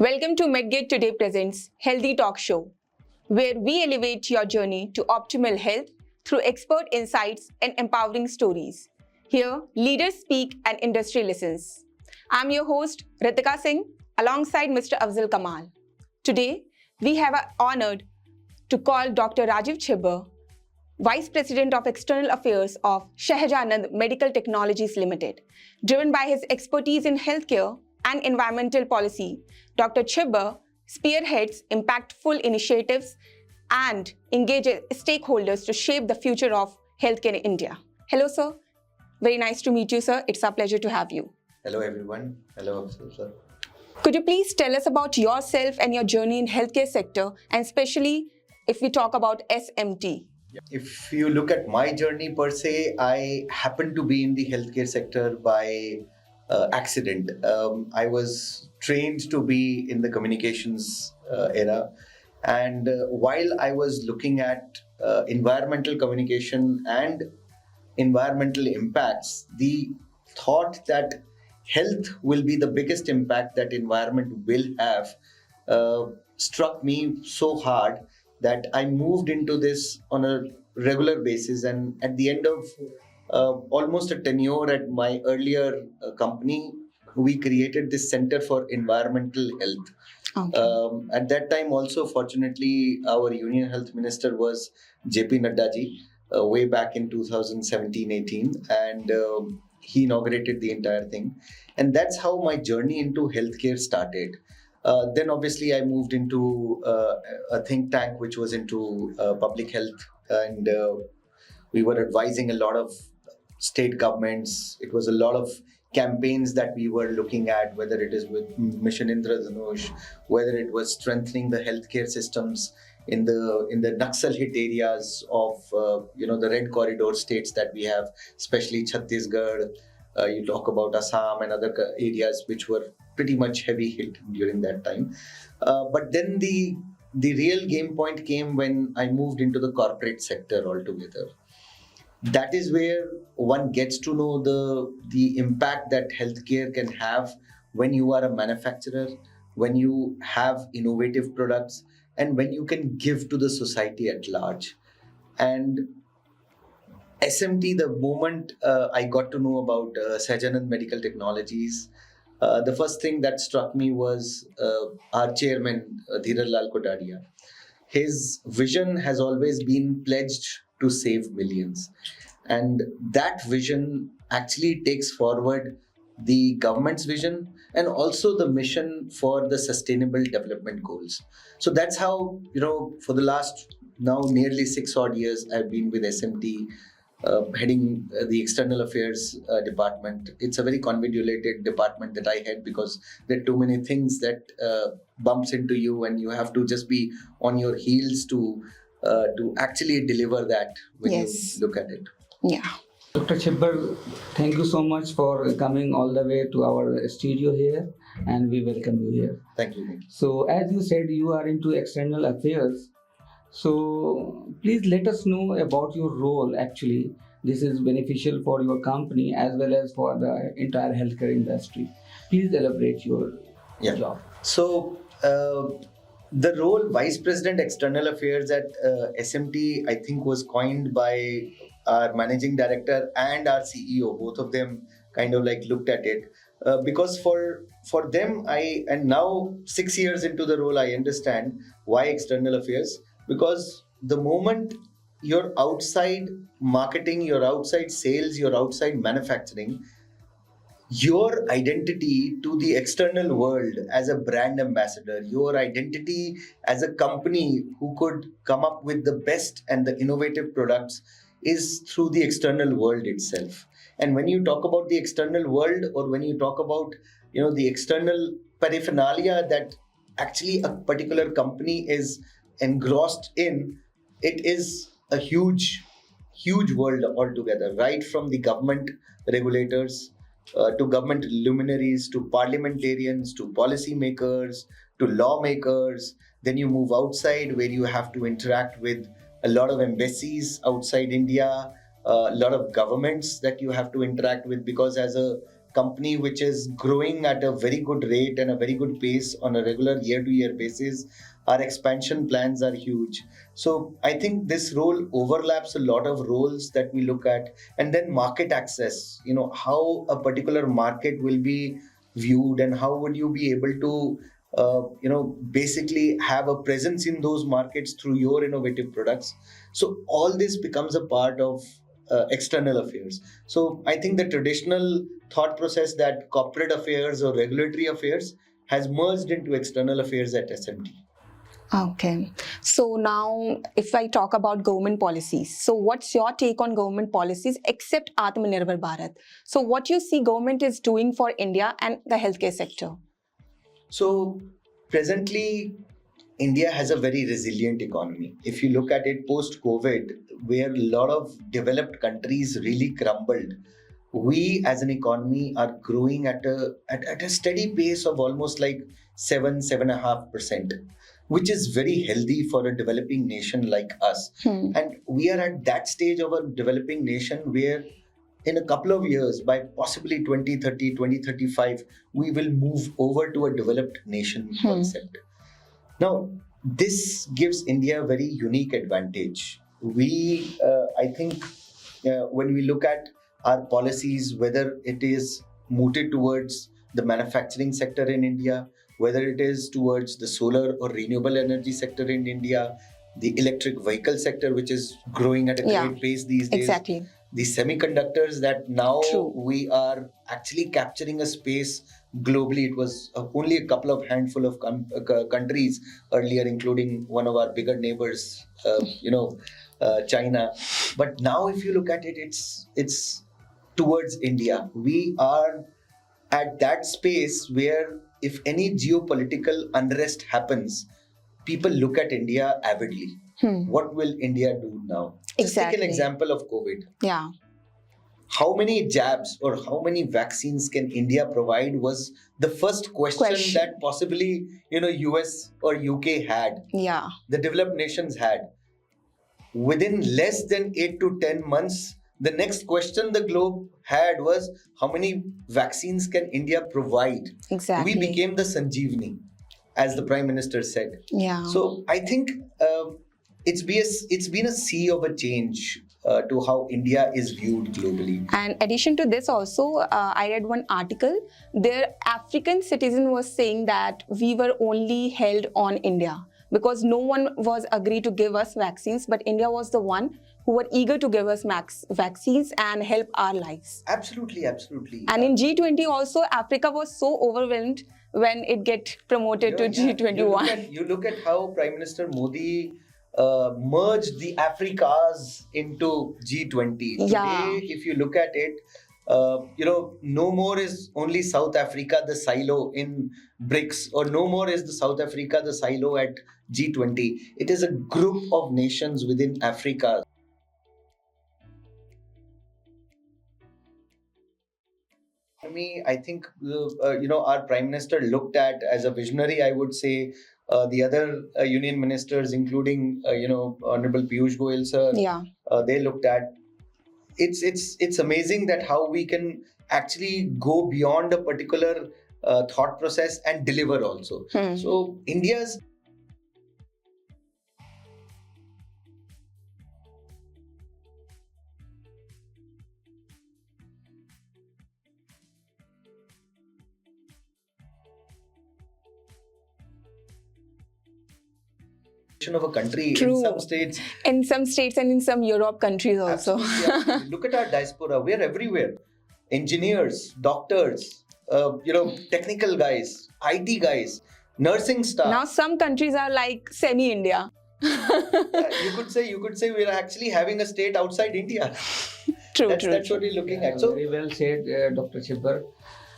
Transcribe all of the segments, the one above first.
Welcome to Medgate Today Presents Healthy Talk Show, where we elevate your journey to optimal health through expert insights and empowering stories. Here, leaders speak and industry listens. I'm your host, Ritika Singh, alongside Mr. Afzal Kamal. Today, we have honored to call Dr. Rajiv Chhibber, Vice President of External Affairs of Shahjahanand Medical Technologies Limited. Driven by his expertise in healthcare and environmental policy, Dr. Chhibber spearheads impactful initiatives and engages stakeholders to shape the future of healthcare in India. Hello, sir. Very nice to meet you, sir. It's a pleasure to have you. Hello, everyone. Hello, sir. Could you please tell us about yourself and your journey in healthcare sector, and especially if we talk about SMT? If you look at my journey per se, I happen to be in the healthcare sector by accident. I was trained to be in the communications era. And while I was looking at environmental communication and environmental impacts, the thought that health will be the biggest impact that environment will have struck me so hard that I moved into this on a regular basis. And at the end of almost a tenure at my earlier company, we created this Center for Environmental Health. Okay. At that time, also, fortunately, our Union Health Minister was JP Nadda ji, way back in 2017-18, and he inaugurated the entire thing. And that's how my journey into healthcare started. Then obviously I moved into a think tank which was into public health, and we were advising a lot of state governments. It was a lot of campaigns that we were looking at, whether it is with Mission Indradhanush, whether it was strengthening the healthcare systems in the Naxal hit areas of the red corridor states that we have, especially Chhattisgarh. You talk about Assam and other areas which were pretty much heavy hit during that time. But then the real game point came when I moved into the corporate sector altogether. That is where one gets to know the impact that healthcare can have when you are a manufacturer, when you have innovative products, and when you can give to the society at large. And SMT, the moment I got to know about Shahjahanand Medical Technologies, the first thing that struck me was our chairman, Dhirar Lal Kotaria. His vision has always been pledged to save millions. And that vision actually takes forward the government's vision and also the mission for the sustainable development goals. So that's how, for the last now nearly 6 odd years, I've been with SMT, heading the external affairs department. It's a very convoluted department that I head because there are too many things that bumps into you, and you have to just be on your heels to actually deliver that when you look at it. Yeah. Dr. Chhibber, thank you so much for coming all the way to our studio here, and we welcome you here. Thank you. So, as you said, you are into external affairs. So, please let us know about your role. Actually, this is beneficial for your company as well as for the entire healthcare industry. Please elaborate your job. So, the role Vice President External Affairs at SMT, I think, was coined by our Managing Director and our CEO. Both of them kind of like looked at it because for them, and now 6 years into the role, I understand why external affairs. Because the moment you're outside marketing, you're outside sales, you're outside manufacturing, your identity to the external world as a brand ambassador, your identity as a company who could come up with the best and the innovative products is through the external world itself. And when you talk about the external world, or when you talk about the external paraphernalia that actually a particular company is engrossed in, it is a huge world altogether, right from the government regulators to government luminaries, to parliamentarians, to policymakers, to lawmakers. Then you move outside where you have to interact with a lot of embassies outside India, a lot of governments that you have to interact with, because as a company which is growing at a very good rate and a very good pace on a regular year-to-year basis. Our expansion plans are huge. So I think this role overlaps a lot of roles that we look at. And then market access, how a particular market will be viewed and how would you be able to basically have a presence in those markets through your innovative products. So all this becomes a part of external affairs. So I think the traditional thought process that corporate affairs or regulatory affairs has merged into external affairs at SMT. Okay. So now, if I talk about government policies, so what's your take on government policies except Atmanirbhar Bharat? So what you see government is doing for India and the healthcare sector? So presently, India has a very resilient economy. If you look at it post-COVID, where a lot of developed countries really crumbled, we as an economy are growing at a steady pace of almost like 7.5%, which is very healthy for a developing nation like us. And we are at that stage of a developing nation where in a couple of years, by possibly 2030, 2035, we will move over to a developed nation concept. Now, this gives India a very unique advantage. I think, when we look at our policies, whether it is mooted towards the manufacturing sector in India, whether it is towards the solar or renewable energy sector in India, the electric vehicle sector, which is growing at a great pace these days. Exactly. The semiconductors that now True. we are actually capturing a space globally. It was only a couple of handful of countries earlier, including one of our bigger neighbors, China. But now if you look at it, it's towards India. We are at that space where if any geopolitical unrest happens, people look at India avidly. What will India do now? Just take an example of COVID. Yeah. How many jabs or how many vaccines can India provide was the first question that possibly, US or UK had. Yeah. The developed nations had. Within less than 8 to 10 months, the next question the globe had was how many vaccines can India provide? Exactly. We became the Sanjeevani, as the Prime Minister said. Yeah. So I think it's been a sea of a change to how India is viewed globally. And addition to this also, I read one article. Their African citizen was saying that we were only held on India because no one was agreed to give us vaccines, but India was the one who were eager to give us vaccines and help our lives. Absolutely, absolutely. And in G20 also, Africa was so overwhelmed when it get promoted to G21. You look at how Prime Minister Modi merged the Africas into G20. Today, if you look at it, no more is only South Africa the silo in BRICS, or no more is the South Africa the silo at G20. It is a group of nations within Africa. For me, I think our Prime Minister looked at as a visionary. I would say the other union ministers, including Honorable Piyush Goyal sir, they looked at. It's amazing that how we can actually go beyond a particular thought process and deliver also. So India's of a country. True. In some states and in some Europe countries also. Absolutely. Look at our diaspora. We're everywhere. Engineers, doctors, technical guys, IT guys, nursing staff. Now some countries are like semi-India. You could say we're actually having a state outside India. That's what we're looking at. So very well said, Dr. Chhibber.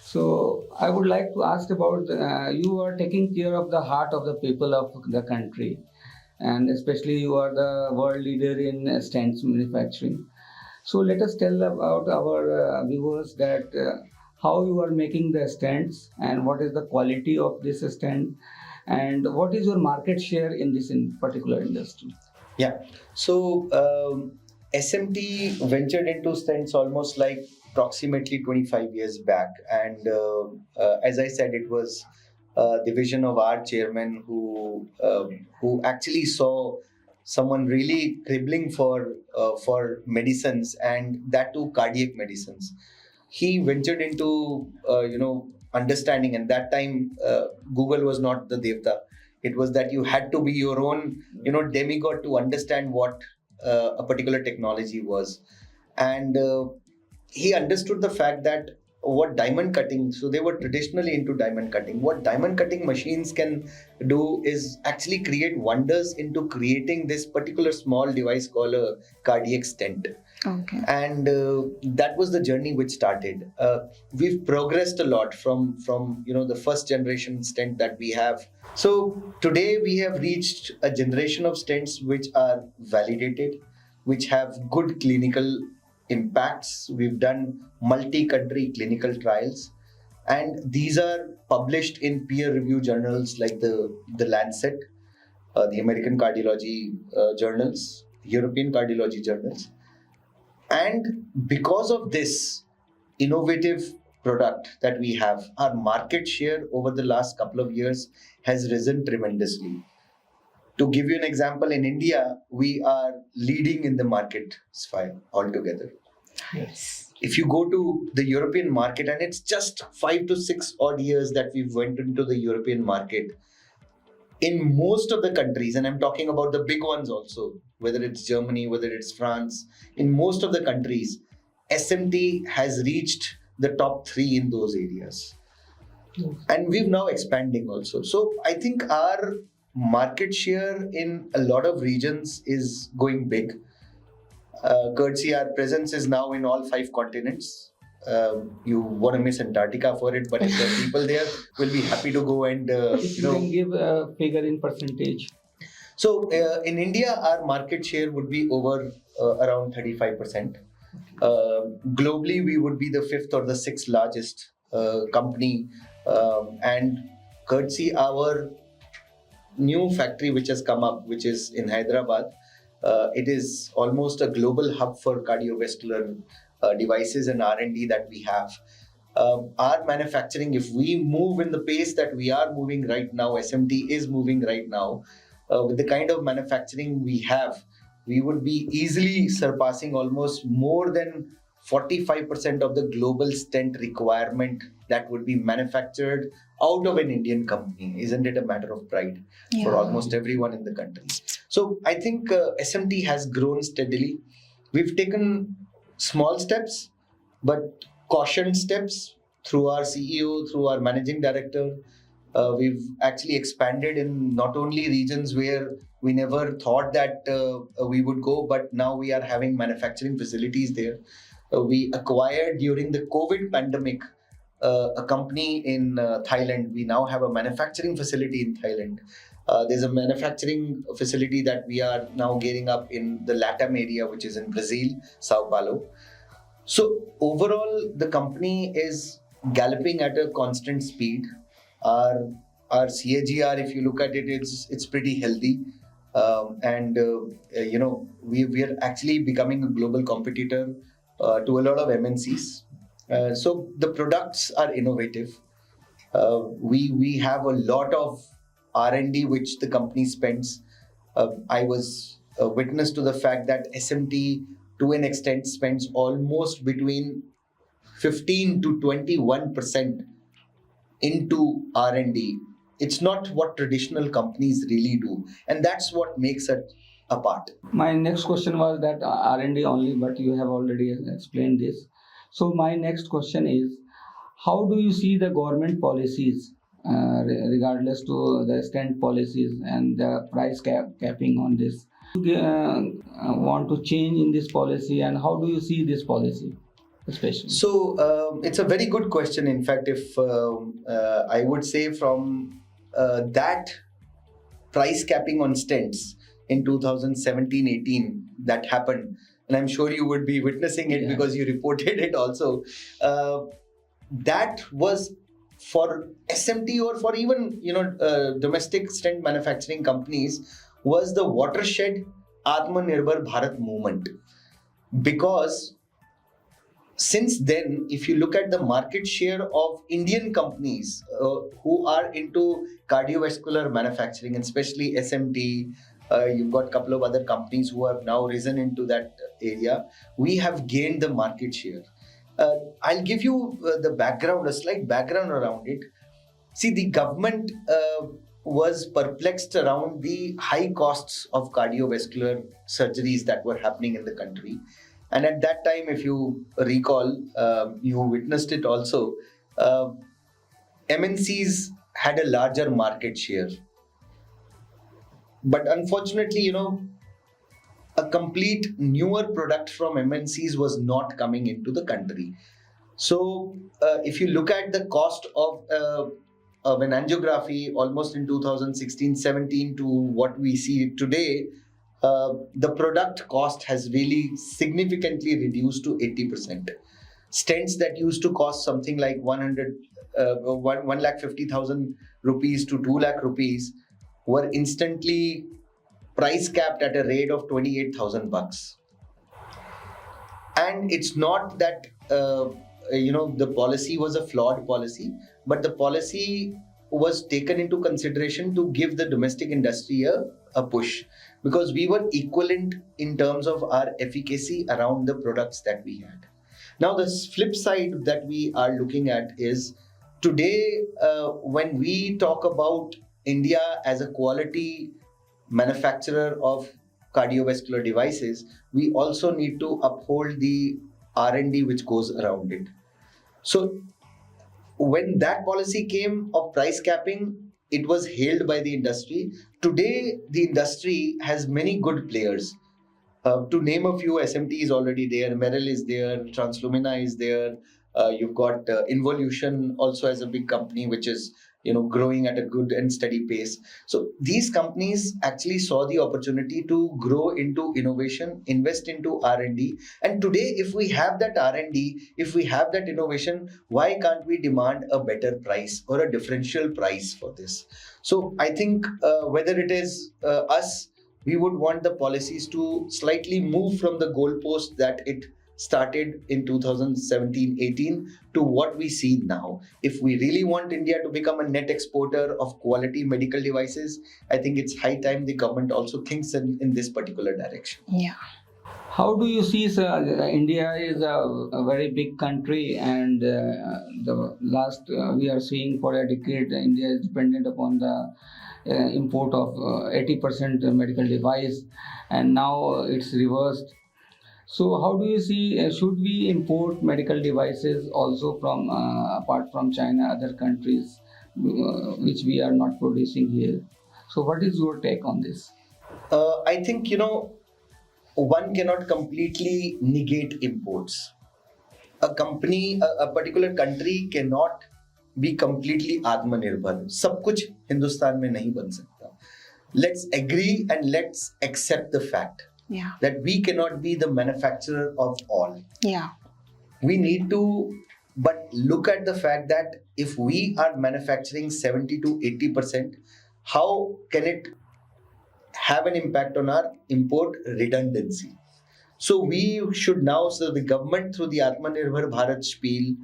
So I would like to ask about you are taking care of the heart of the people of the country, and especially you are the world leader in stents manufacturing. So let us tell about our viewers that how you are making the stents and what is the quality of this stent and what is your market share in this particular industry. Yeah. So SMT ventured into stents almost like approximately 25 years back, and as I said, it was the vision of our chairman who actually saw someone really cribbling for medicines, and that too cardiac medicines. He ventured into understanding, and that time Google was not the devta. It was that you had to be your own demigod to understand what a particular technology was. And he understood the fact that what diamond cutting, so they were traditionally into diamond cutting, what diamond cutting machines can do is actually create wonders into creating this particular small device called a cardiac stent. Okay. And that was the journey which started. We've progressed a lot from the first generation stent that we have. So today we have reached a generation of stents which are validated, which have good clinical impacts. We've done multi-country clinical trials, and these are published in peer-reviewed journals like the Lancet, the American Cardiology journals, European Cardiology journals. And because of this innovative product that we have, our market share over the last couple of years has risen tremendously. To give you an example, in India, we are leading in the market sphere altogether. Yes. If you go to the European market, and it's just 5 to 6 odd years that we've went into the European market, in most of the countries, and I'm talking about the big ones also, whether it's Germany, whether it's France, in most of the countries, SMT has reached the top 3 in those areas. And we've now expanding also. So I think our market share in a lot of regions is going big. Courtesy, our presence is now in all 5 continents. You want to miss Antarctica for it, but if there are people there, we'll be happy to go and If you can give a figure in percentage. So in India, our market share would be over around 35%. Globally, we would be the 5th or the 6th largest company. And courtesy our new factory which has come up, which is in Hyderabad, it is almost a global hub for cardiovascular devices and R&D that we have. Our manufacturing, if we move in the pace that we are moving right now, SMT is moving right now, with the kind of manufacturing we have, we would be easily surpassing almost more than 45% of the global stent requirement that would be manufactured out of an Indian company. Isn't it a matter of pride for almost everyone in the country? So I think SMT has grown steadily. We've taken small steps, but cautioned steps through our CEO, through our managing director. We've actually expanded in not only regions where we never thought that we would go, but now we are having manufacturing facilities there. We acquired during the COVID pandemic a company in Thailand. We now have a manufacturing facility in Thailand. There's a manufacturing facility that we are now gearing up in the LATAM area, which is in Brazil, Sao Paulo. So overall, the company is galloping at a constant speed. Our CAGR, if you look at it, it's pretty healthy, and we are actually becoming a global competitor to a lot of MNCs. So the products are innovative. We have a lot of R&D which the company spends. I was a witness to the fact that SMT, to an extent, spends almost between 15 to 21% into R&D. It's not what traditional companies really do, and that's what makes it apart. My next question was that R&D only, but you have already explained this. So my next question is, how do you see the government policies, regardless to the stent policies and the price capping on this? Do you want to change in this policy, and how do you see this policy? Especially. So it's a very good question. In fact, if I would say from that price capping on stents in 2017-18 that happened, and I'm sure you would be witnessing it because you reported it also. That was for SMT or for even domestic stent manufacturing companies was the watershed Atmanirbhar Bharat movement, because since then, if you look at the market share of Indian companies who are into cardiovascular manufacturing, and especially SMT, you've got a couple of other companies who have now risen into that area. We have gained the market share. I'll give you a slight background around it. See, the government was perplexed around the high costs of cardiovascular surgeries that were happening in the country. And at that time, if you recall, you witnessed it also, MNCs had a larger market share. But unfortunately, a complete newer product from MNCs was not coming into the country. So, if you look at the cost of an angiography almost in 2016-17 to what we see today, the product cost has really significantly reduced to 80%. Stents that used to cost something like 1,50,000 rupees to 2 lakh rupees were instantly price capped at a rate of 28,000 bucks. And it's not that the policy was a flawed policy, but the policy was taken into consideration to give the domestic industry a push, because we were equivalent in terms of our efficacy around the products that we had. Now, the flip side that we are looking at is today, when we talk about India as a quality manufacturer of cardiovascular devices, we also need to uphold the R&D which goes around it. So when that policy came of price capping, it was hailed by the industry. Today, the industry has many good players. To name a few, SMT is already there, Merrill is there, Translumina is there. You've got Involution also as a big company, which is growing at a good and steady pace. So these companies actually saw the opportunity to grow into innovation, invest into R&D. And today, if we have that R&D, if we have that innovation, why can't we demand a better price or a differential price for this? So I think whether it is us, we would want the policies to slightly move from the goalpost that it started in 2017-18 to what we see now. If we really want India to become a net exporter of quality medical devices, I think it's high time the government also thinks in this particular direction. Yeah. How do you see, sir? India is a very big country, and the last we are seeing for a decade, India is dependent upon the import of 80% medical device, and now it's reversed. So how do you see, should we import medical devices also from apart from China, other countries which we are not producing here? So what is your take on this? I think, one cannot completely negate imports. A particular country cannot be completely आत्मनिर्भर. सब कुछ हिंदुस्तान में नहीं बन सकता. Let's agree and let's accept the fact that we cannot be the manufacturer of all. Yeah. We need to, but look at the fact that if we are manufacturing 70 to 80%, how can it have an impact on our import redundancy? So we should now, so the government through the Atmanirbhar Bharat spiel,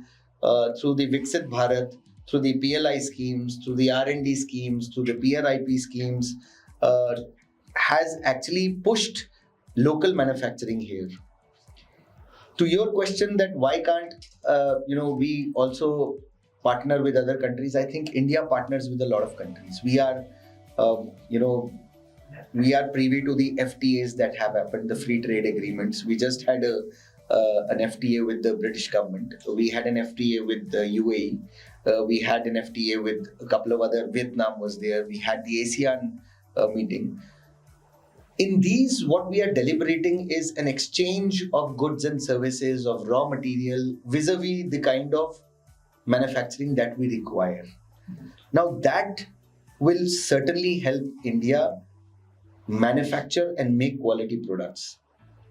through the Viksit Bharat, through the PLI schemes, through the R&D schemes, through the PRIP schemes, has actually pushed local manufacturing here. To your question that why can't we also partner with other countries, I think India partners with a lot of countries. We are privy to the FTAs that have happened, the free trade agreements. We just had an FTA with the British government. We had an FTA with the UAE. We had an FTA with a couple of other, Vietnam was there. We had the ASEAN meeting. In these, what we are deliberating is an exchange of goods and services, of raw material, vis-a-vis the kind of manufacturing that we require. Now that will certainly help India manufacture and make quality products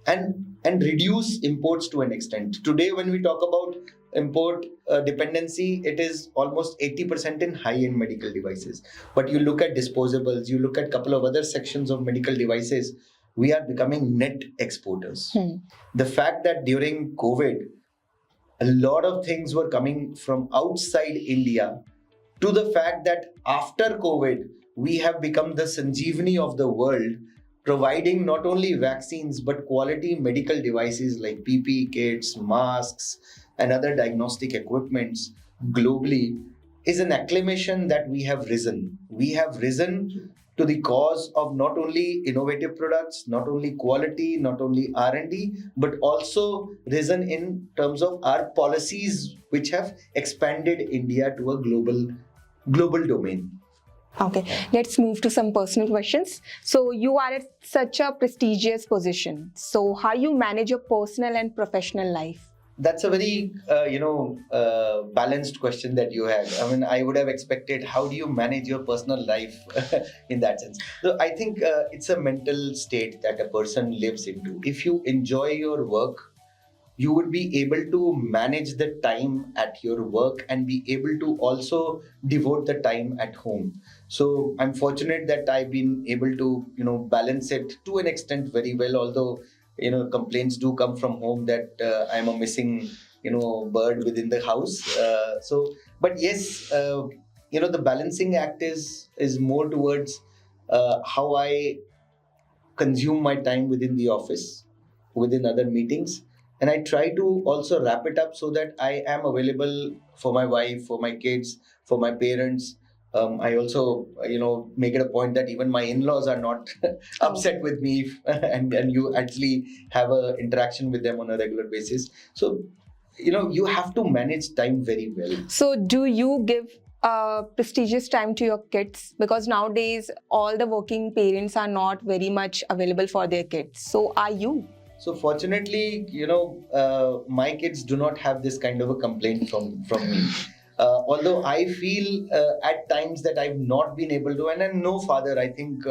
and reduce imports to an extent. Today, when we talk about import dependency, it is almost 80% in high-end medical devices. But you look at disposables, you look at a couple of other sections of medical devices, we are becoming net exporters. The fact that during COVID, a lot of things were coming from outside India, to the fact that after COVID, we have become the Sanjeevani of the world, providing not only vaccines but quality medical devices like PPE kits, masks, and other diagnostic equipments globally, is an acclamation that we have risen. We have risen to the cause of not only innovative products, not only quality, not only R&D, but also risen in terms of our policies, which have expanded India to a global domain. Okay, let's move to some personal questions. So you are at such a prestigious position. So how you manage your personal and professional life? That's a very balanced question that you had. I mean, I would have expected, how do you manage your personal life in that sense? So I think it's a mental state that a person lives into. If you enjoy your work, you would be able to manage the time at your work and be able to also devote the time at home. So I'm fortunate that I've been able to balance it to an extent very well, although complaints do come from home that I'm a missing bird within the house. But yes, the balancing act is more towards how I consume my time within the office, within other meetings, and I try to also wrap it up so that I am available for my wife, for my kids, for my parents. I also make it a point that even my in-laws are not upset with me and you actually have a interaction with them on a regular basis. So you have to manage time very well. So do you give prestigious time to your kids? Because nowadays all the working parents are not very much available for their kids. So are you? So fortunately, my kids do not have this kind of a complaint from me. Although I feel at times that I've not been able to, and I'm no father. I think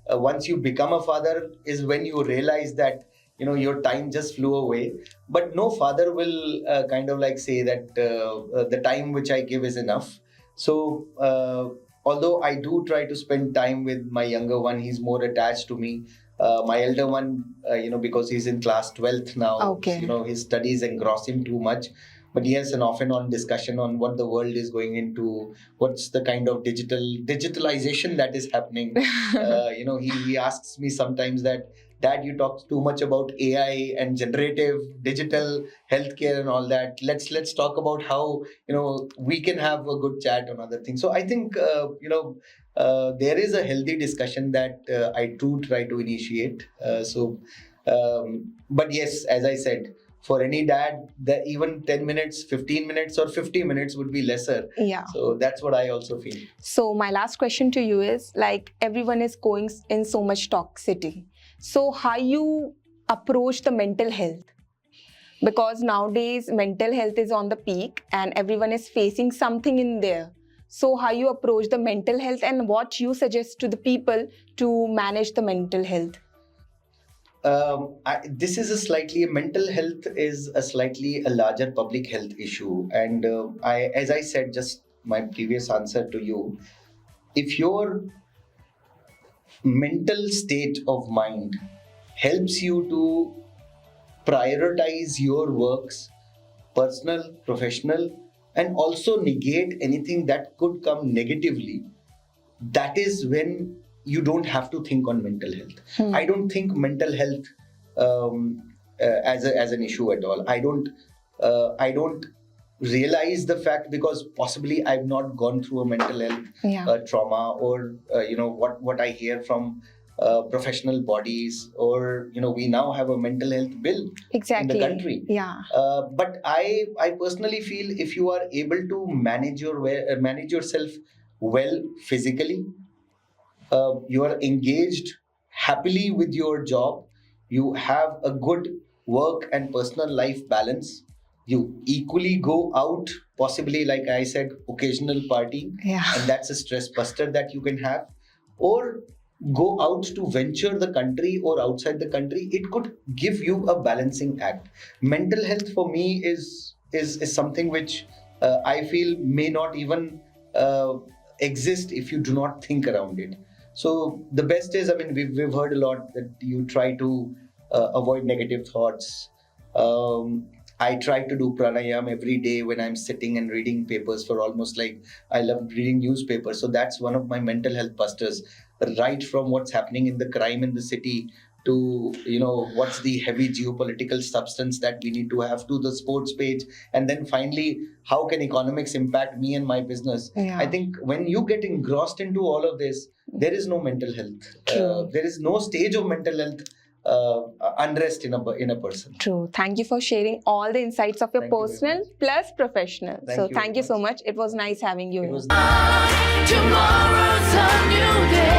once you become a father is when you realize that your time just flew away. But no father will kind of like say that the time which I give is enough. So although I do try to spend time with my younger one, he's more attached to me. My elder one, because he's in class 12th now, Okay. His studies engross him too much. But yes, an off and on discussion on what the world is going into, what's the kind of digitalization that is happening. He asks me sometimes that, Dad, you talk too much about AI and generative digital healthcare and all that. Let's talk about how we can have a good chat on other things. So I think there is a healthy discussion that I do try to initiate. But yes, as I said, for any dad, that even 10 minutes, 15 minutes, or 50 minutes would be lesser. Yeah. So that's what I also feel. So my last question to you is, like, everyone is going in so much toxicity. So how you approach the mental health? Because nowadays mental health is on the peak and everyone is facing something in there. So how you approach the mental health and what you suggest to the people to manage the mental health? This is mental health is a slightly a larger public health issue. And as I said, just my previous answer to you, if your mental state of mind helps you to prioritize your works, personal, professional, and also negate anything that could come negatively, that is when you don't have to think on mental health. I don't think mental health as an issue at all. I don't realize the fact, because possibly I've not gone through a mental health trauma, or what I hear from professional bodies, or we now have a mental health bill in the country. But I personally feel, if you are able to manage yourself well physically, you are engaged happily with your job, you have a good work and personal life balance, you equally go out, possibly, like I said, occasional party, and that's a stress buster that you can have, or go out to venture the country or outside the country, it could give you a balancing act. Mental health for me is something which I feel may not even exist if you do not think around it. So the best is, I mean, we've heard a lot that you try to avoid negative thoughts. I try to do pranayam every day when I'm sitting and reading papers for almost like I love reading newspapers. So that's one of my mental health busters. Right from what's happening in the crime in the city to what's the heavy geopolitical substance that we need to have to the sports page, and then finally how can economics impact me and my business. Yeah. I think when you get engrossed into all of this, there is no mental health. True. There is no stage of mental health unrest in a person. True. Thank you for sharing all the insights of your Thank you very personal much. plus professional. Thank So you thank very you so much. much. It was nice having you It here. was Tomorrow's a new day.